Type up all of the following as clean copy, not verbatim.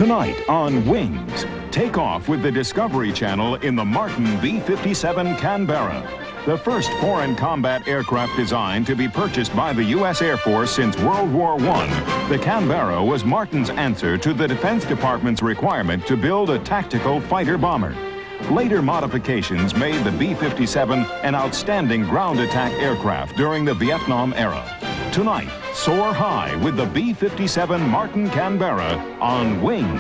Tonight on Wings, take off with the Discovery Channel in the Martin B-57 Canberra, the first foreign combat aircraft designed to be purchased by the U.S. Air Force since World War I. The Canberra was Martin's answer to the Defense Department's requirement to build a tactical fighter bomber. Later modifications made the B-57 an outstanding ground attack aircraft during the Vietnam era. Tonight, soar high with the B-57 Martin Canberra on Wings.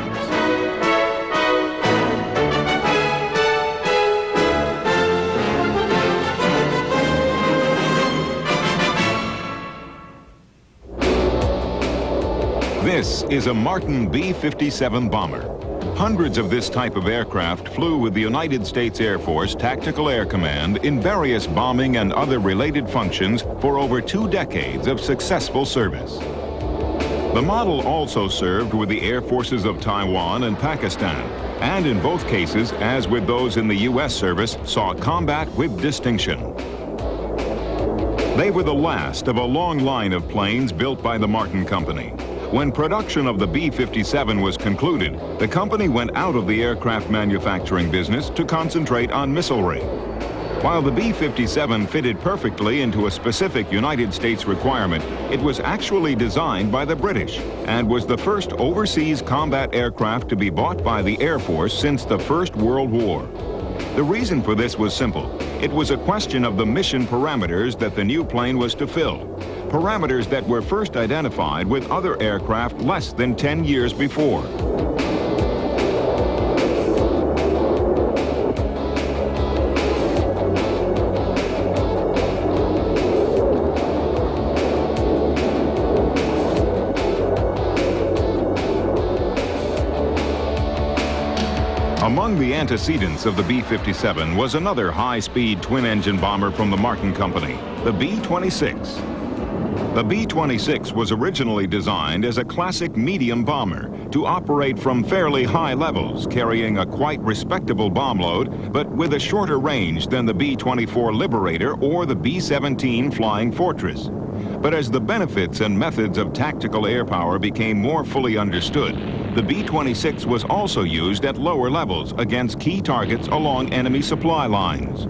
This is a Martin B-57 bomber. Hundreds of this type of aircraft flew with the United States Air Force Tactical Air Command in various bombing and other related functions for over 2 decades of successful service. The model also served with the Air Forces of Taiwan and Pakistan, and in both cases, as with those in the U.S. service, saw combat with distinction. They were the last of a long line of planes built by the Martin Company. When production of the B-57 was concluded, the company went out of the aircraft manufacturing business to concentrate on missilery. While the B-57 fitted perfectly into a specific United States requirement, it was actually designed by the British and was the first overseas combat aircraft to be bought by the Air Force since the First World War. The reason for this was simple. It was a question of the mission parameters that the new plane was to fill. Parameters that were first identified with other aircraft less than 10 years before. Among the antecedents of the B-57 was another high-speed twin-engine bomber from the Martin Company, the B-26. The B-26 was originally designed as a classic medium bomber to operate from fairly high levels, carrying a quite respectable bomb load, but with a shorter range than the B-24 Liberator or the B-17 Flying Fortress. But as the benefits and methods of tactical air power became more fully understood, the B-26 was also used at lower levels against key targets along enemy supply lines.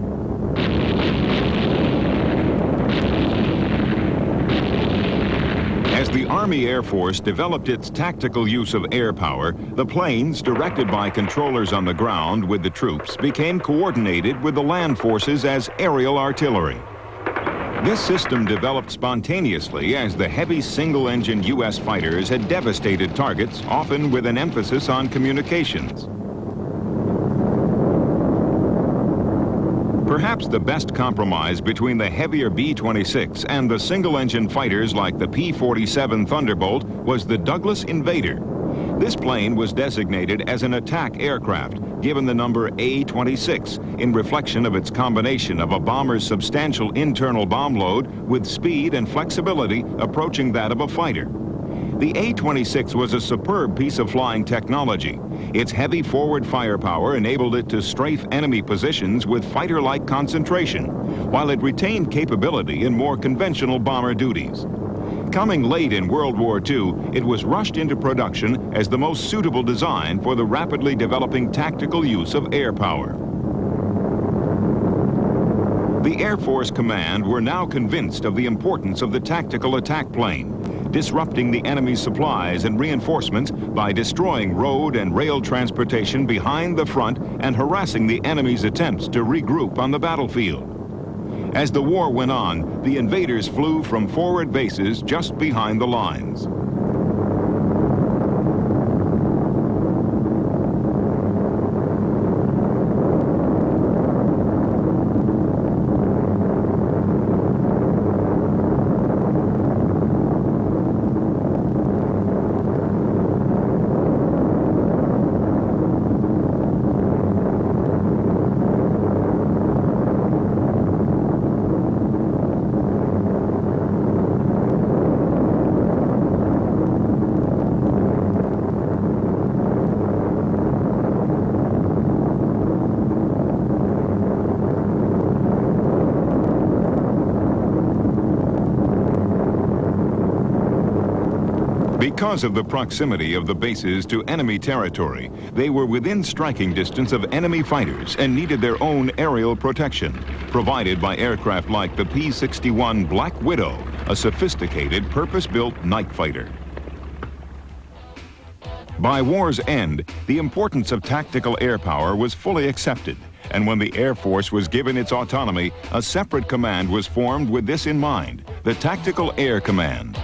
As the Army Air Force developed its tactical use of air power, the planes, directed by controllers on the ground with the troops, became coordinated with the land forces as aerial artillery. This system developed spontaneously as the heavy single-engine U.S. fighters had devastated targets, often with an emphasis on communications. Perhaps the best compromise between the heavier B-26 and the single-engine fighters like the P-47 Thunderbolt was the Douglas Invader. This plane was designated as an attack aircraft, given the number A-26, in reflection of its combination of a bomber's substantial internal bomb load with speed and flexibility approaching that of a fighter. The A-26 was a superb piece of flying technology. Its heavy forward firepower enabled it to strafe enemy positions with fighter-like concentration, while it retained capability in more conventional bomber duties. Coming late in World War II, it was rushed into production as the most suitable design for the rapidly developing tactical use of air power. The Air Force Command were now convinced of the importance of the tactical attack plane, disrupting the enemy's supplies and reinforcements by destroying road and rail transportation behind the front and harassing the enemy's attempts to regroup on the battlefield. As the war went on, the invaders flew from forward bases just behind the lines. Because of the proximity of the bases to enemy territory, they were within striking distance of enemy fighters and needed their own aerial protection, provided by aircraft like the P-61 Black Widow, a sophisticated, purpose-built night fighter. By war's end, the importance of tactical air power was fully accepted, and when the Air Force was given its autonomy, a separate command was formed with this in mind, the Tactical Air Command.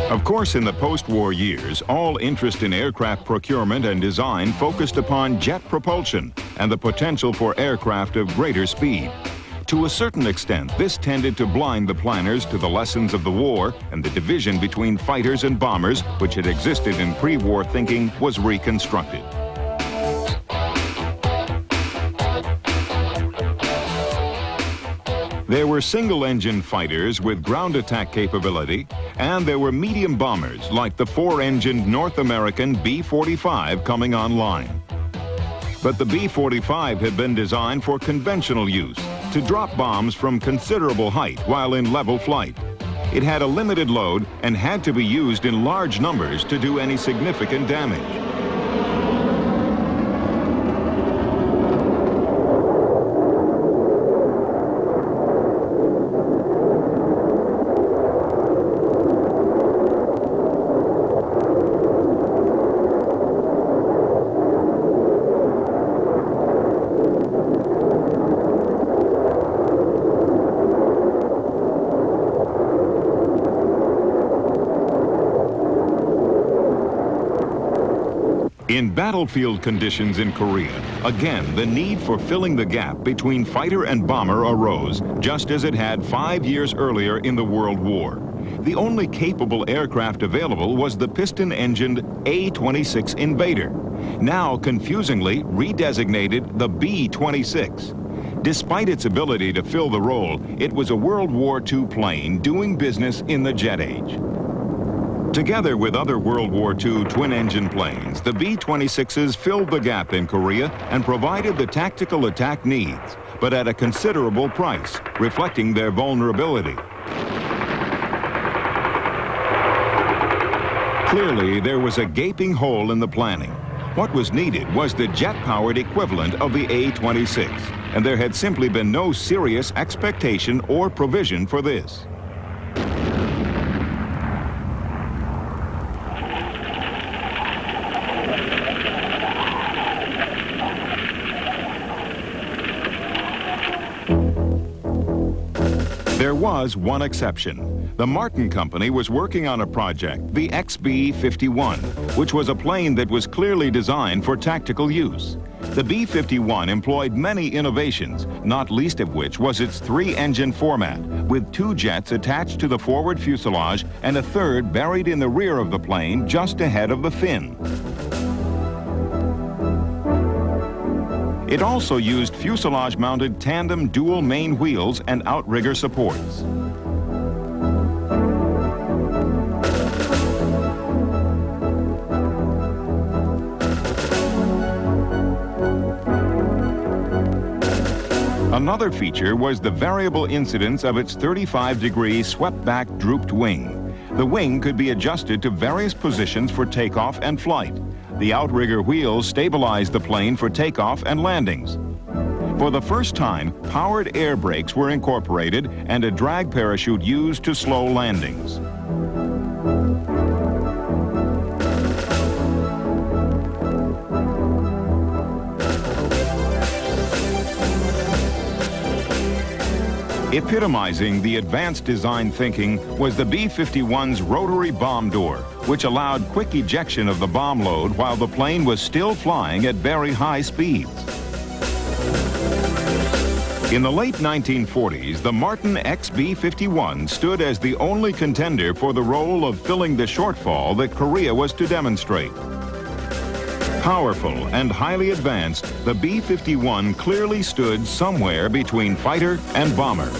Of course, in the post-war years, all interest in aircraft procurement and design focused upon jet propulsion and the potential for aircraft of greater speed. To a certain extent, this tended to blind the planners to the lessons of the war, and the division between fighters and bombers, which had existed in pre-war thinking, was reconstructed. There were single-engine fighters with ground attack capability, and there were medium bombers like the four-engined North American B-45 coming online. But the B-45 had been designed for conventional use, to drop bombs from considerable height while in level flight. It had a limited load and had to be used in large numbers to do any significant damage. In battlefield conditions in Korea, again, the need for filling the gap between fighter and bomber arose, just as it had 5 years earlier in the World War. The only capable aircraft available was the piston-engined A-26 Invader, now confusingly redesignated the B-26. Despite its ability to fill the role, it was a World War II plane doing business in the jet age. Together with other World War II twin-engine planes, the B-26s filled the gap in Korea and provided the tactical attack needs, but at a considerable price, reflecting their vulnerability. Clearly, there was a gaping hole in the planning. What was needed was the jet-powered equivalent of the A-26, and there had simply been no serious expectation or provision for this. There was one exception. The Martin Company was working on a project, the XB-51, which was a plane that was clearly designed for tactical use. The B-51 employed many innovations, not least of which was its three-engine format, with two jets attached to the forward fuselage and a third buried in the rear of the plane just ahead of the fin. It also used fuselage-mounted tandem dual main wheels and outrigger supports. Another feature was the variable incidence of its 35-degree swept-back drooped wing. The wing could be adjusted to various positions for takeoff and flight. The outrigger wheels stabilized the plane for takeoff and landings. For the first time, powered air brakes were incorporated and a drag parachute used to slow landings. Epitomizing the advanced design thinking was the B-51's rotary bomb door, which allowed quick ejection of the bomb load while the plane was still flying at very high speeds. In the late 1940s, the Martin XB-51 stood as the only contender for the role of filling the shortfall that Korea was to demonstrate. Powerful and highly advanced, the B-51 clearly stood somewhere between fighter and bomber.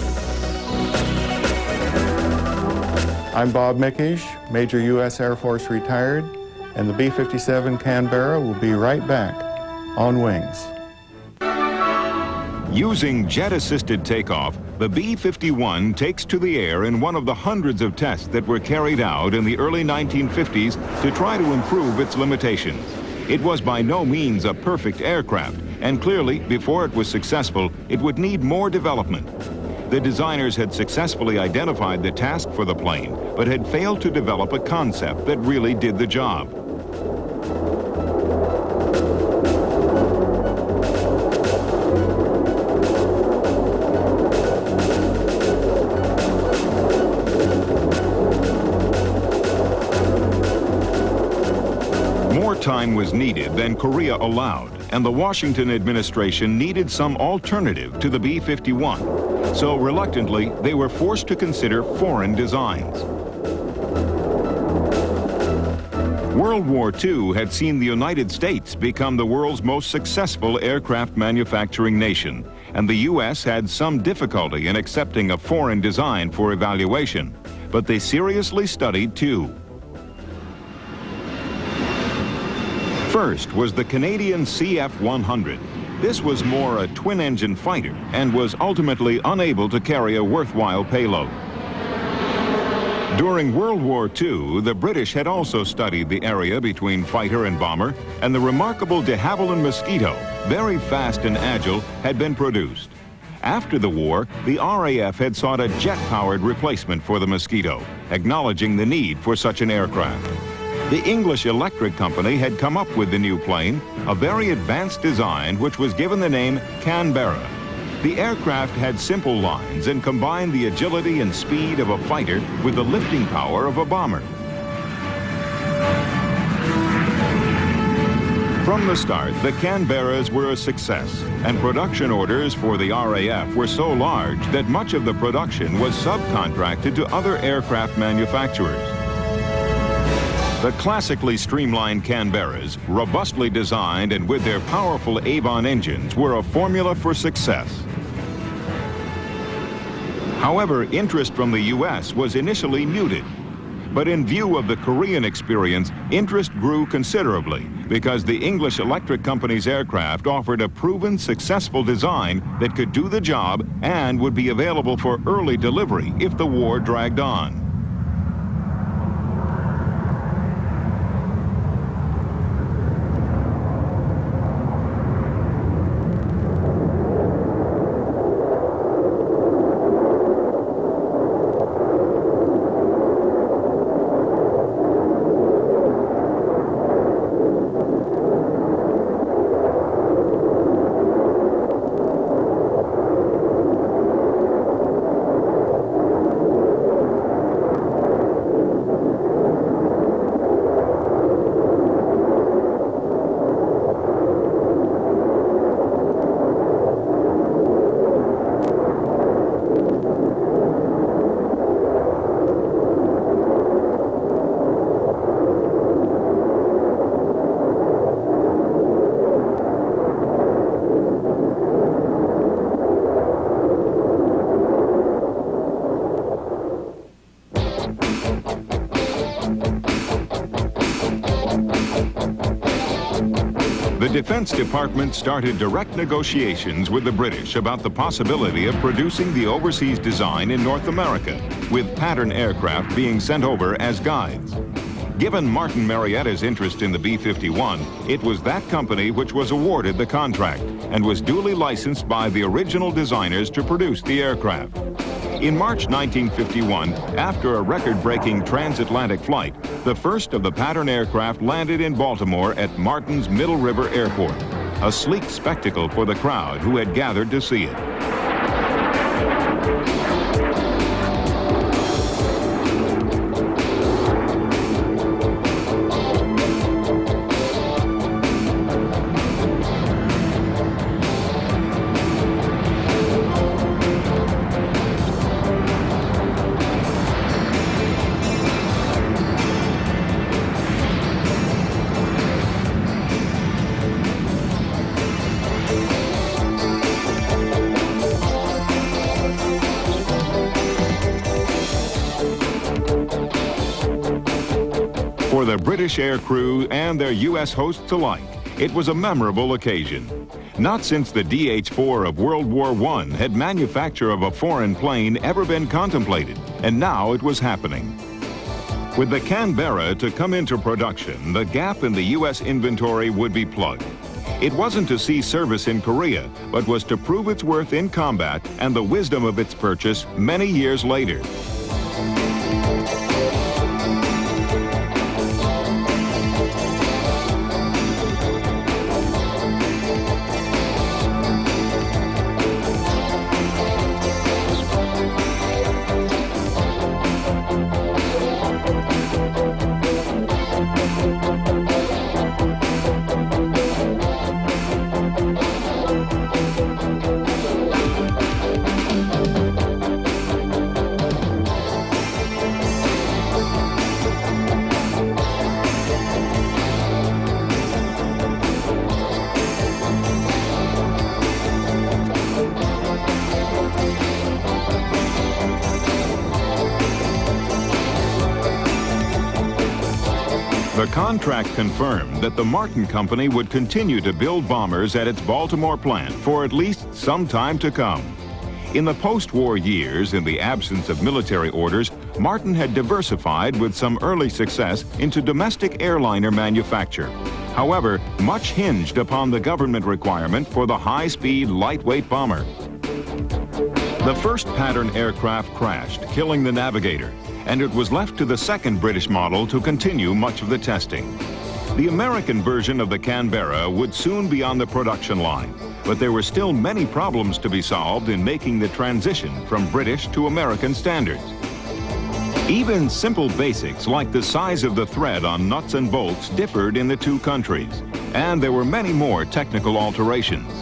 I'm Bob Mickish, Major U.S. Air Force retired, and the B-57 Canberra will be right back on wings. Using jet-assisted takeoff, the B-51 takes to the air in one of the hundreds of tests that were carried out in the early 1950s to try to improve its limitations. It was by no means a perfect aircraft, and clearly, before it was successful, it would need more development. The designers had successfully identified the task for the plane, but had failed to develop a concept that really did the job. More time was needed than Korea allowed, and the Washington administration needed some alternative to the B-51. So reluctantly, they were forced to consider foreign designs. World War II had seen the United States become the world's most successful aircraft manufacturing nation, and the U.S. had some difficulty in accepting a foreign design for evaluation, but they seriously studied two. First was the Canadian CF-100. This was more a twin-engine fighter and was ultimately unable to carry a worthwhile payload. During World War II, the British had also studied the area between fighter and bomber, and the remarkable de Havilland Mosquito, very fast and agile, had been produced. After the war, the RAF had sought a jet-powered replacement for the Mosquito, acknowledging the need for such an aircraft. The English Electric Company had come up with the new plane, a very advanced design which was given the name Canberra. The aircraft had simple lines and combined the agility and speed of a fighter with the lifting power of a bomber. From the start, the Canberras were a success, and production orders for the RAF were so large that much of the production was subcontracted to other aircraft manufacturers. The classically streamlined Canberras, robustly designed and with their powerful Avon engines, were a formula for success. However, interest from the U.S. was initially muted. But in view of the Korean experience, interest grew considerably because the English Electric Company's aircraft offered a proven, successful design that could do the job and would be available for early delivery if the war dragged on. The Defense Department started direct negotiations with the British about the possibility of producing the overseas design in North America, with pattern aircraft being sent over as guides. Given Martin Marietta's interest in the B-51, it was that company which was awarded the contract and was duly licensed by the original designers to produce the aircraft. In March 1951, after a record-breaking transatlantic flight, the first of the pattern aircraft landed in Baltimore at Martin's Middle River Airport, a sleek spectacle for the crowd who had gathered to see it. For the British air crew and their U.S. hosts alike, it was a memorable occasion. Not since the DH-4 of World War I had manufacture of a foreign plane ever been contemplated, and now it was happening. With the Canberra to come into production, the gap in the U.S. inventory would be plugged. It wasn't to see service in Korea, but was to prove its worth in combat and the wisdom of its purchase many years later. The contract confirmed that the Martin Company would continue to build bombers at its Baltimore plant for at least some time to come. In the post-war years, in the absence of military orders, Martin had diversified with some early success into domestic airliner manufacture. However, much hinged upon the government requirement for the high-speed, lightweight bomber. The first pattern aircraft crashed, killing the navigator, and it was left to the second British model to continue much of the testing. The American version of the Canberra would soon be on the production line, but there were still many problems to be solved in making the transition from British to American standards. Even simple basics like the size of the thread on nuts and bolts differed in the two countries, and there were many more technical alterations.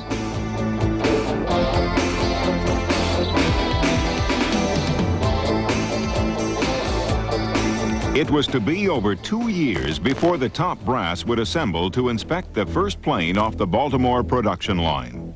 It was to be over 2 years before the top brass would assemble to inspect the first plane off the Baltimore production line.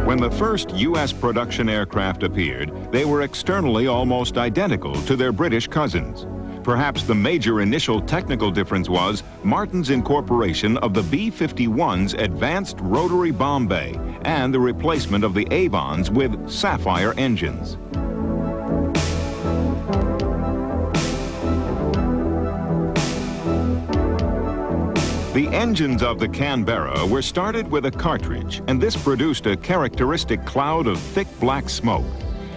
When the first U.S. production aircraft appeared, they were externally almost identical to their British cousins. Perhaps the major initial technical difference was Martin's incorporation of the B-51's advanced rotary bomb bay and the replacement of the Avons with Sapphire engines. The engines of the Canberra were started with a cartridge, and this produced a characteristic cloud of thick black smoke.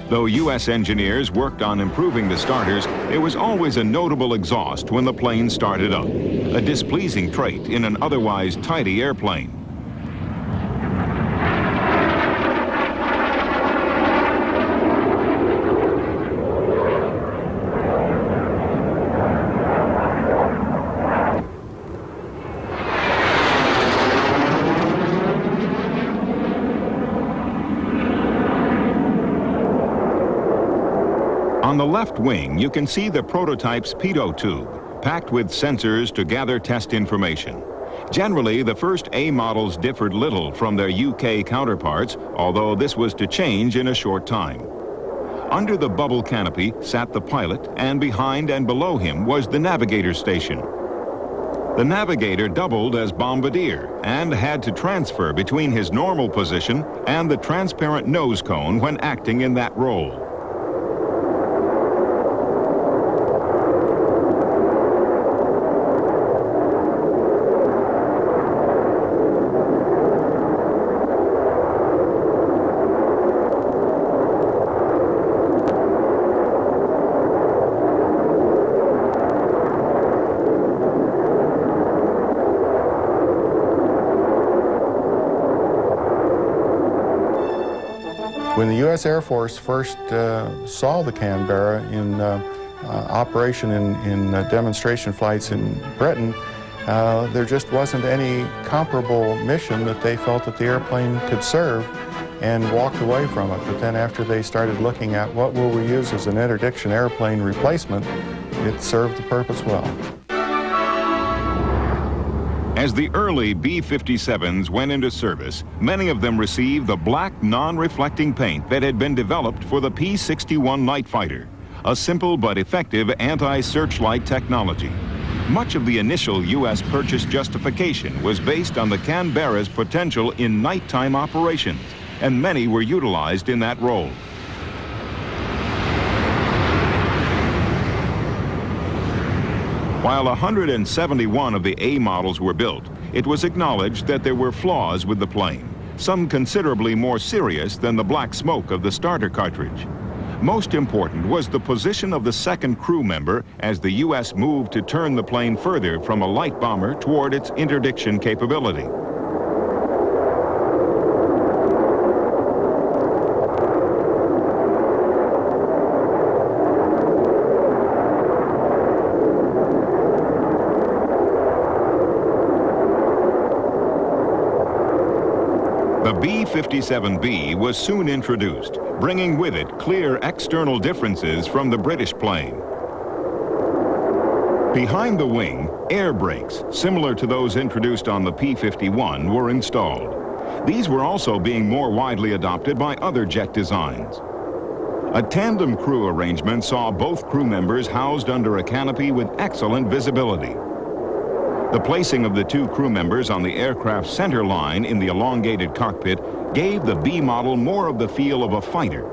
Though U.S. engineers worked on improving the starters, there was always a notable exhaust when the plane started up, a displeasing trait in an otherwise tidy airplane. On the left wing, you can see the prototype's pitot tube, packed with sensors to gather test information. Generally, the first A models differed little from their UK counterparts, although this was to change in a short time. Under the bubble canopy sat the pilot, and behind and below him was the navigator station. The navigator doubled as bombardier and had to transfer between his normal position and the transparent nose cone when acting in that role. When the U.S. Air Force first saw the Canberra in operation in demonstration flights in Britain, there just wasn't any comparable mission that they felt that the airplane could serve, and walked away from it. But then after they started looking at what will we use as an interdiction airplane replacement, it served the purpose well. As the early B-57s went into service, many of them received the black non-reflecting paint that had been developed for the P-61 night fighter, a simple but effective anti-searchlight technology. Much of the initial U.S. purchase justification was based on the Canberra's potential in nighttime operations, and many were utilized in that role. While 171 of the A models were built, it was acknowledged that there were flaws with the plane, some considerably more serious than the black smoke of the starter cartridge. Most important was the position of the second crew member as the U.S. moved to turn the plane further from a light bomber toward its interdiction capability. The B-57B was soon introduced, bringing with it clear external differences from the British plane. Behind the wing, air brakes, similar to those introduced on the P-51, were installed. These were also being more widely adopted by other jet designs. A tandem crew arrangement saw both crew members housed under a canopy with excellent visibility. The placing of the two crew members on the aircraft's center line in the elongated cockpit gave the B model more of the feel of a fighter.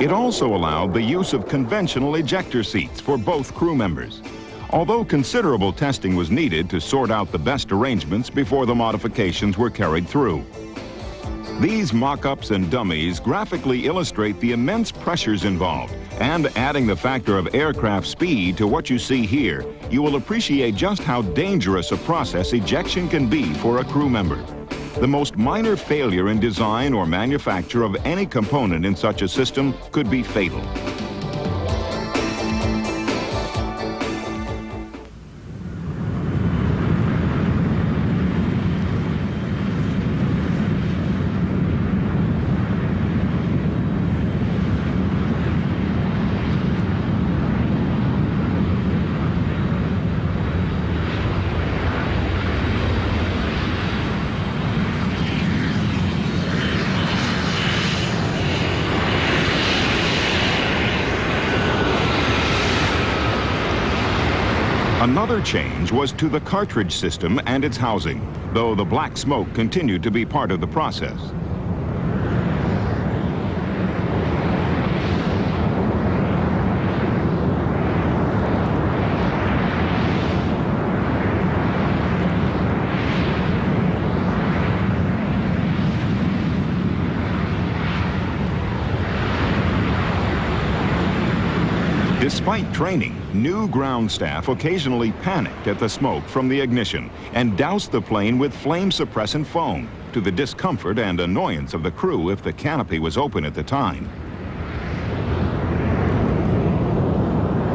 It also allowed the use of conventional ejector seats for both crew members, although considerable testing was needed to sort out the best arrangements before the modifications were carried through. These mock-ups and dummies graphically illustrate the immense pressures involved, and adding the factor of aircraft speed to what you see here, you will appreciate just how dangerous a process ejection can be for a crew member. The most minor failure in design or manufacture of any component in such a system could be fatal. Another change was to the cartridge system and its housing, though the black smoke continued to be part of the process. Despite training, new ground staff occasionally panicked at the smoke from the ignition and doused the plane with flame suppressant foam, to the discomfort and annoyance of the crew if the canopy was open at the time.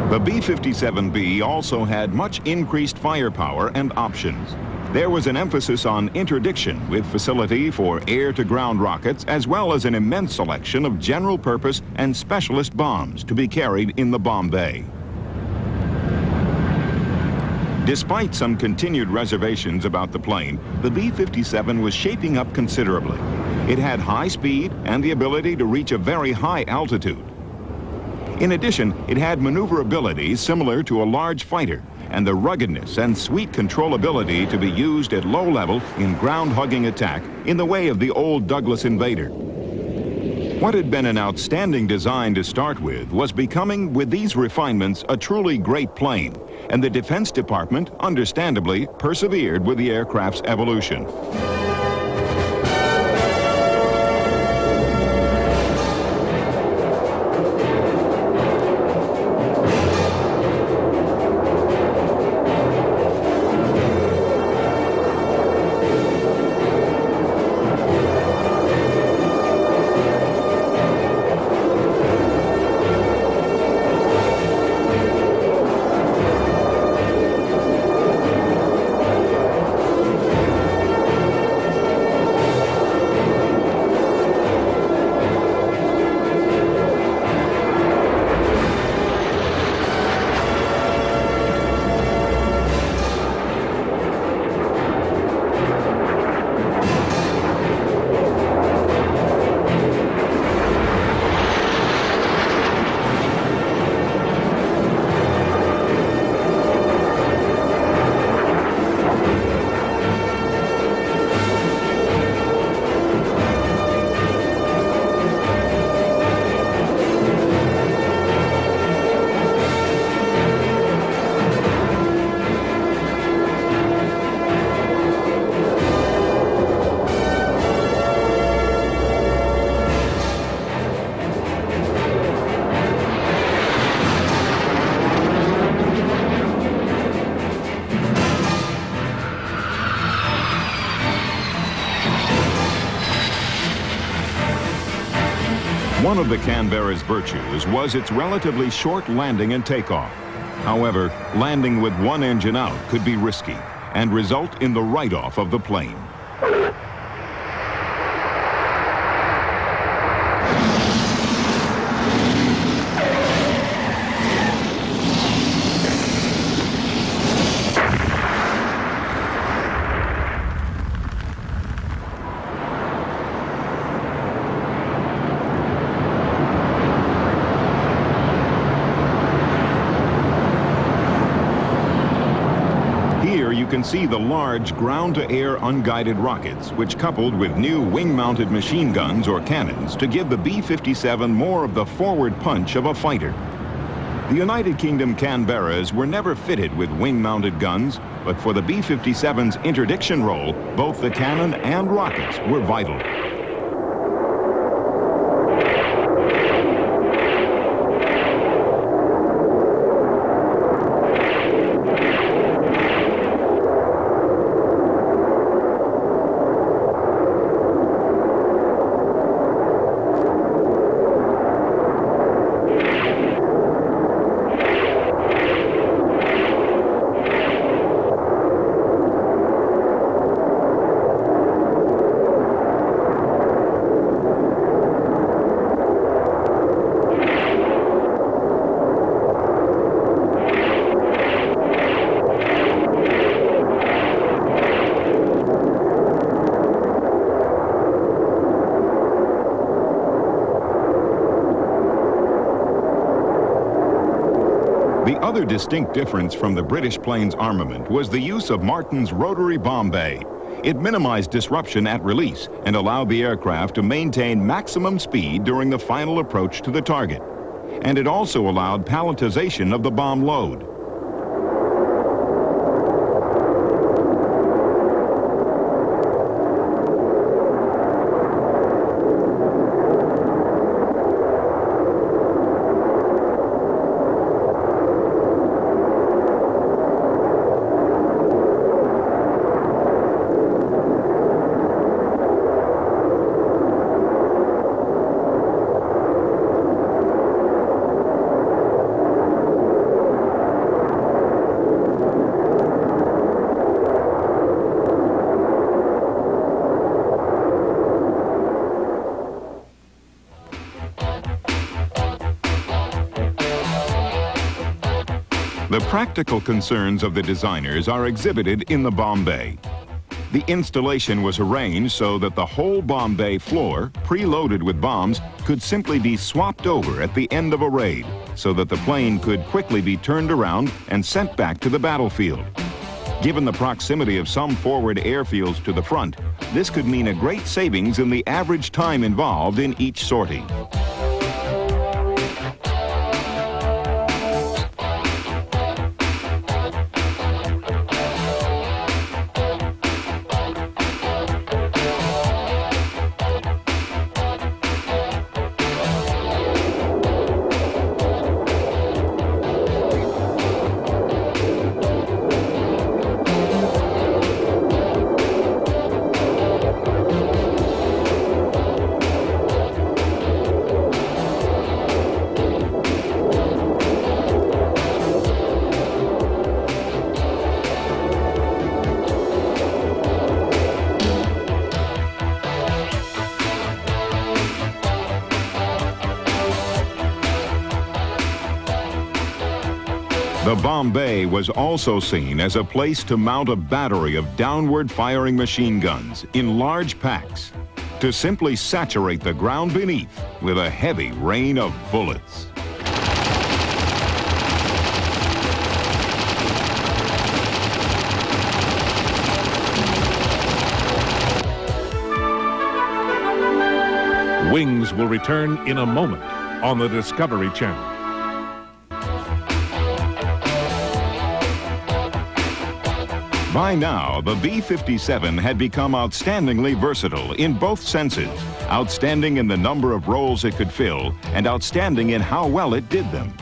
The B-57B also had much increased firepower and options. There was an emphasis on interdiction with facility for air-to-ground rockets, as well as an immense selection of general-purpose and specialist bombs to be carried in the bomb bay. Despite some continued reservations about the plane, the B-57 was shaping up considerably. It had high speed and the ability to reach a very high altitude. In addition, it had maneuverability similar to a large fighter, and the ruggedness and sweet controllability to be used at low level in ground-hugging attack in the way of the old Douglas Invader. What had been an outstanding design to start with was becoming, with these refinements, a truly great plane, and the Defense Department, understandably, persevered with the aircraft's evolution. One of the Canberra's virtues was its relatively short landing and takeoff. However, landing with one engine out could be risky and result in the write-off of the plane. You can see the large ground-to-air unguided rockets, which coupled with new wing-mounted machine guns or cannons to give the B-57 more of the forward punch of a fighter. The United Kingdom Canberras were never fitted with wing-mounted guns, but for the B-57's interdiction role, both the cannon and rockets were vital. The other distinct difference from the British plane's armament was the use of Martin's rotary bomb bay. It minimized disruption at release and allowed the aircraft to maintain maximum speed during the final approach to the target. And it also allowed palletization of the bomb load. The practical concerns of the designers are exhibited in the bomb bay. The installation was arranged so that the whole bomb bay floor, preloaded with bombs, could simply be swapped over at the end of a raid, so that the plane could quickly be turned around and sent back to the battlefield. Given the proximity of some forward airfields to the front, this could mean a great savings in the average time involved in each sortie. The bomb bay was also seen as a place to mount a battery of downward-firing machine guns in large packs to simply saturate the ground beneath with a heavy rain of bullets. Wings will return in a moment on the Discovery Channel. By now, the B-57 had become outstandingly versatile in both senses, outstanding in the number of roles it could fill and outstanding in how well it did them.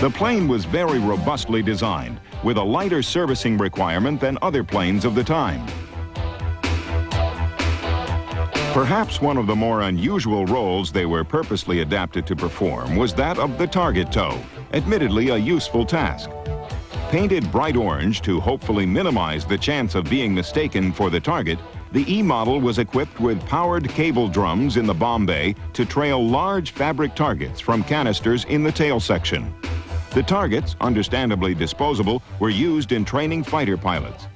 The plane was very robustly designed, with a lighter servicing requirement than other planes of the time. Perhaps one of the more unusual roles they were purposely adapted to perform was that of the target tow, admittedly a useful task. Painted bright orange to hopefully minimize the chance of being mistaken for the target, the E-model was equipped with powered cable drums in the bomb bay to trail large fabric targets from canisters in the tail section. The targets, understandably disposable, were used in training fighter pilots.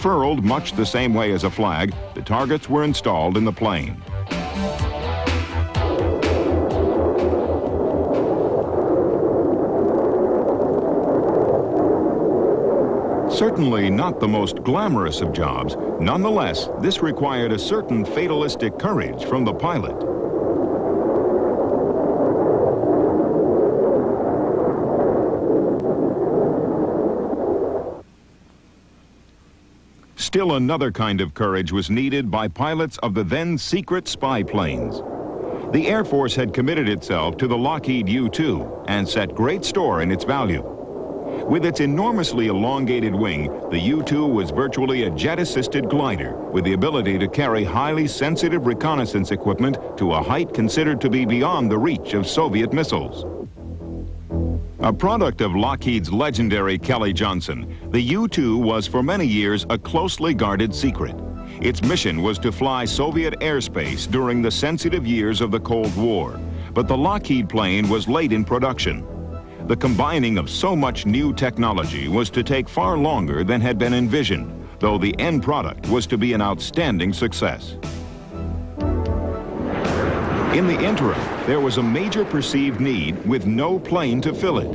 Furled much the same way as a flag, the targets were installed in the plane. Certainly not the most glamorous of jobs, nonetheless, this required a certain fatalistic courage from the pilot. Still another kind of courage was needed by pilots of the then secret spy planes. The Air Force had committed itself to the Lockheed U-2 and set great store in its value. With its enormously elongated wing, the U-2 was virtually a jet-assisted glider with the ability to carry highly sensitive reconnaissance equipment to a height considered to be beyond the reach of Soviet missiles. A product of Lockheed's legendary Kelly Johnson, the U-2 was for many years a closely guarded secret. Its mission was to fly Soviet airspace during the sensitive years of the Cold War, but the Lockheed plane was late in production. The combining of so much new technology was to take far longer than had been envisioned, though the end product was to be an outstanding success. In the interim, there was a major perceived need with no plane to fill it.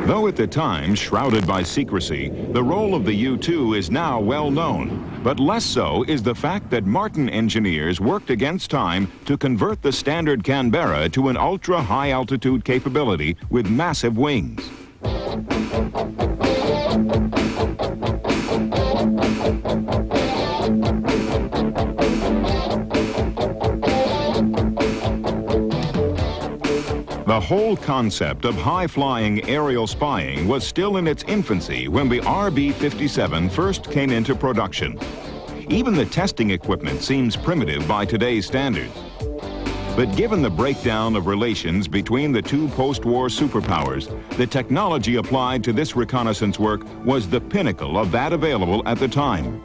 Though at the time shrouded by secrecy, the role of the U-2 is now well known, but less so is the fact that Martin engineers worked against time to convert the standard Canberra to an ultra-high altitude capability with massive wings. The whole concept of high-flying aerial spying was still in its infancy when the RB-57 first came into production. Even the testing equipment seems primitive by today's standards. But given the breakdown of relations between the two post-war superpowers, the technology applied to this reconnaissance work was the pinnacle of that available at the time.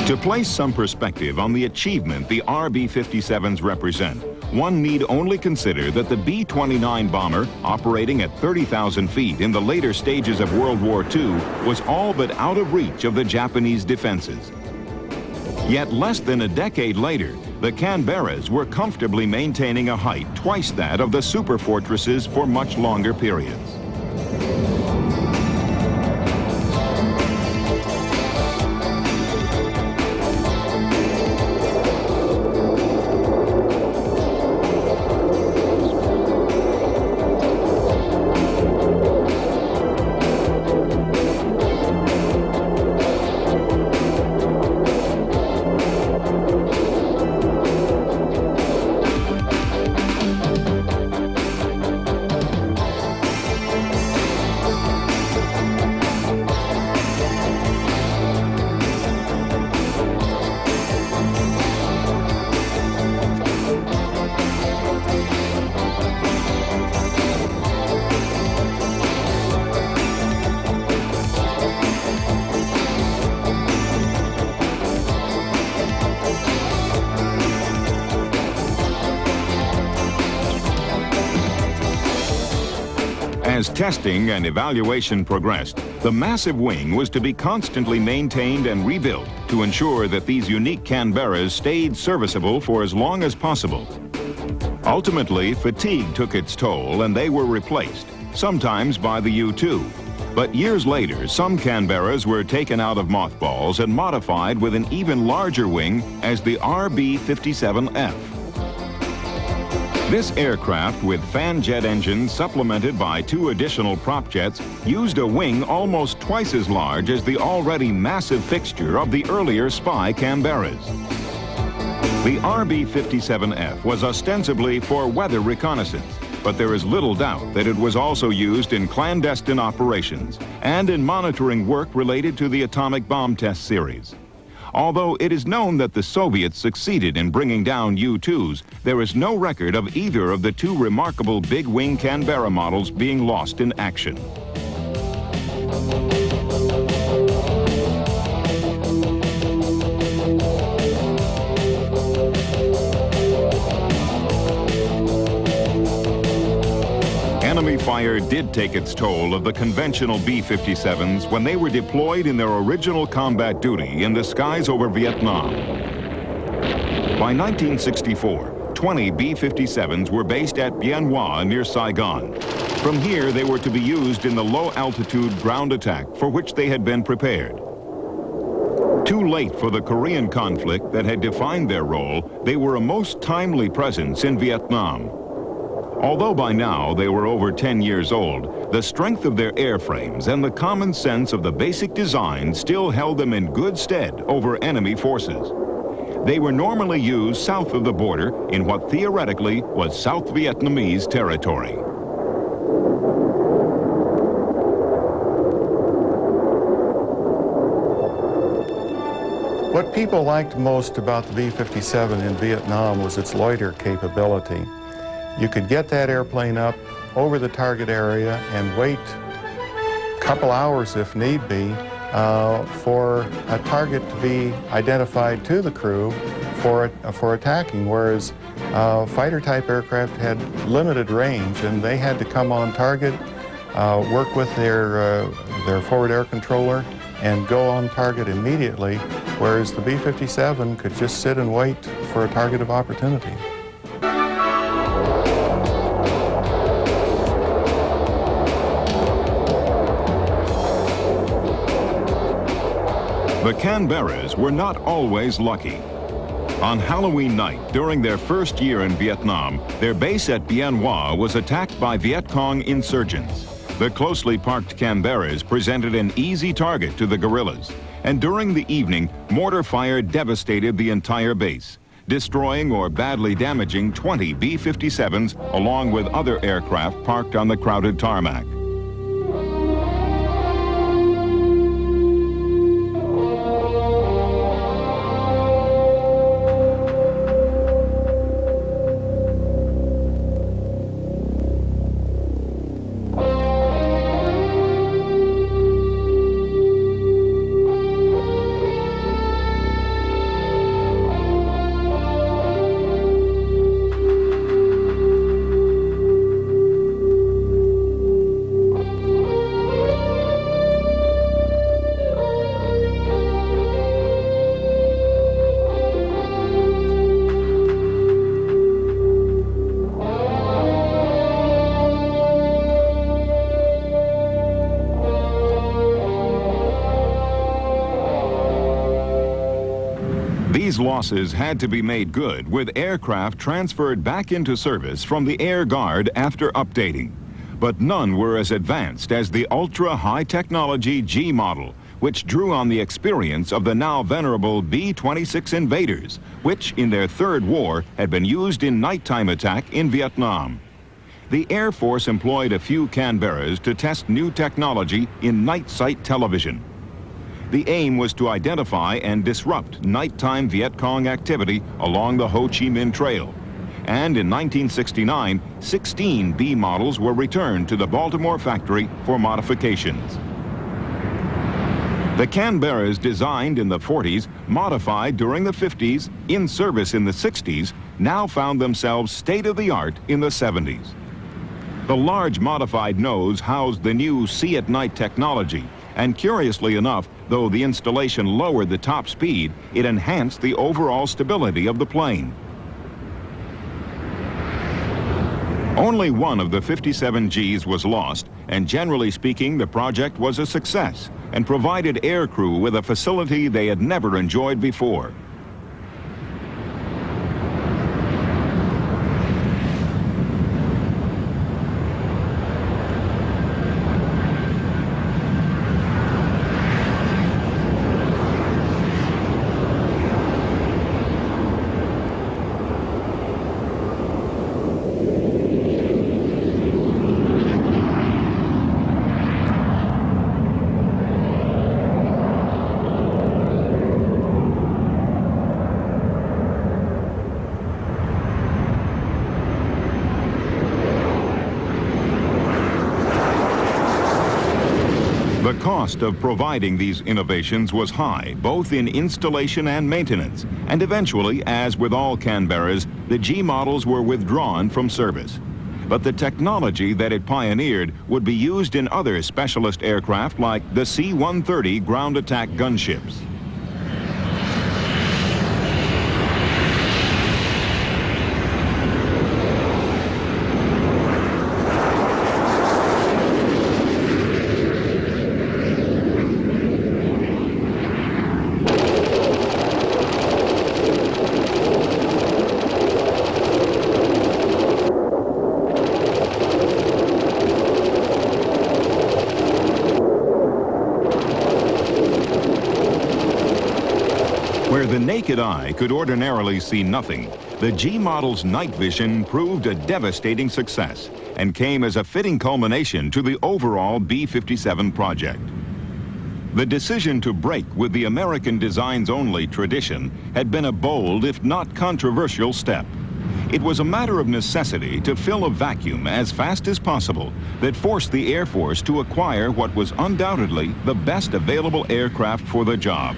To place some perspective on the achievement the RB-57s represent, one need only consider that the B-29 bomber, operating at 30,000 feet in the later stages of World War II, was all but out of reach of the Japanese defenses. Yet less than a decade later, the Canberras were comfortably maintaining a height twice that of the superfortresses for much longer periods. As testing and evaluation progressed, the massive wing was to be constantly maintained and rebuilt to ensure that these unique Canberras stayed serviceable for as long as possible. Ultimately, fatigue took its toll and they were replaced, sometimes by the U-2. But years later, some Canberras were taken out of mothballs and modified with an even larger wing as the RB-57F. This aircraft, with fan jet engines supplemented by 2 additional prop jets, used a wing almost twice as large as the already massive fixture of the earlier spy Canberras. The RB-57F was ostensibly for weather reconnaissance, but there is little doubt that it was also used in clandestine operations and in monitoring work related to the atomic bomb test series. Although it is known that the Soviets succeeded in bringing down U-2s, there is no record of either of the 2 remarkable big-wing Canberra models being lost in action. Enemy fire did take its toll of the conventional B-57s when they were deployed in their original combat duty in the skies over Vietnam. By 1964, 20 B-57s were based at Bien Hoa near Saigon. From here, they were to be used in the low-altitude ground attack for which they had been prepared. Too late for the Korean conflict that had defined their role, they were a most timely presence in Vietnam. Although by now they were over 10 years old, the strength of their airframes and the common sense of the basic design still held them in good stead over enemy forces. They were normally used south of the border in what theoretically was South Vietnamese territory. What people liked most about the B-57 in Vietnam was its loiter capability. You could get that airplane up over the target area and wait a couple hours if need be for a target to be identified to the crew for attacking, whereas fighter type aircraft had limited range and they had to come on target, work with their forward air controller and go on target immediately, whereas the B-57 could just sit and wait for a target of opportunity. The Canberras were not always lucky. On Halloween night, during their first year in Vietnam, their base at Bien Hoa was attacked by Viet Cong insurgents. The closely parked Canberras presented an easy target to the guerrillas, and during the evening, mortar fire devastated the entire base, destroying or badly damaging 20 B-57s along with other aircraft parked on the crowded tarmac. These losses had to be made good with aircraft transferred back into service from the Air Guard after updating. But none were as advanced as the ultra-high technology G model, which drew on the experience of the now venerable B-26 Invaders, which in their third war had been used in nighttime attack in Vietnam. The Air Force employed a few Canberras to test new technology in night sight television. The aim was to identify and disrupt nighttime Viet Cong activity along the Ho Chi Minh Trail. And in 1969, 16 B models were returned to the Baltimore factory for modifications. The Canberras designed in the 40s, modified during the 50s, in service in the 60s, now found themselves state-of-the-art in the 70s. The large modified nose housed the new see-at-night technology, and curiously enough, though the installation lowered the top speed, it enhanced the overall stability of the plane. Only one of the 57Gs was lost, and generally speaking, the project was a success and provided aircrew with a facility they had never enjoyed before. The cost of providing these innovations was high, both in installation and maintenance, and eventually, as with all Canberras, the G models were withdrawn from service. But the technology that it pioneered would be used in other specialist aircraft like the C-130 ground attack gunships. Where the naked eye could ordinarily see nothing, the G model's night vision proved a devastating success and came as a fitting culmination to the overall B-57 project. The decision to break with the American designs-only tradition had been a bold, if not controversial, step. It was a matter of necessity to fill a vacuum as fast as possible that forced the Air Force to acquire what was undoubtedly the best available aircraft for the job.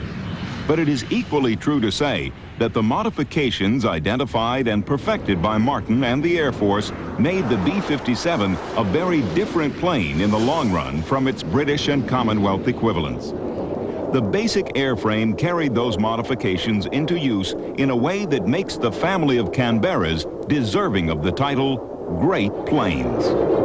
But it is equally true to say that the modifications identified and perfected by Martin and the Air Force made the B-57 a very different plane in the long run from its British and Commonwealth equivalents. The basic airframe carried those modifications into use in a way that makes the family of Canberras deserving of the title Great Planes.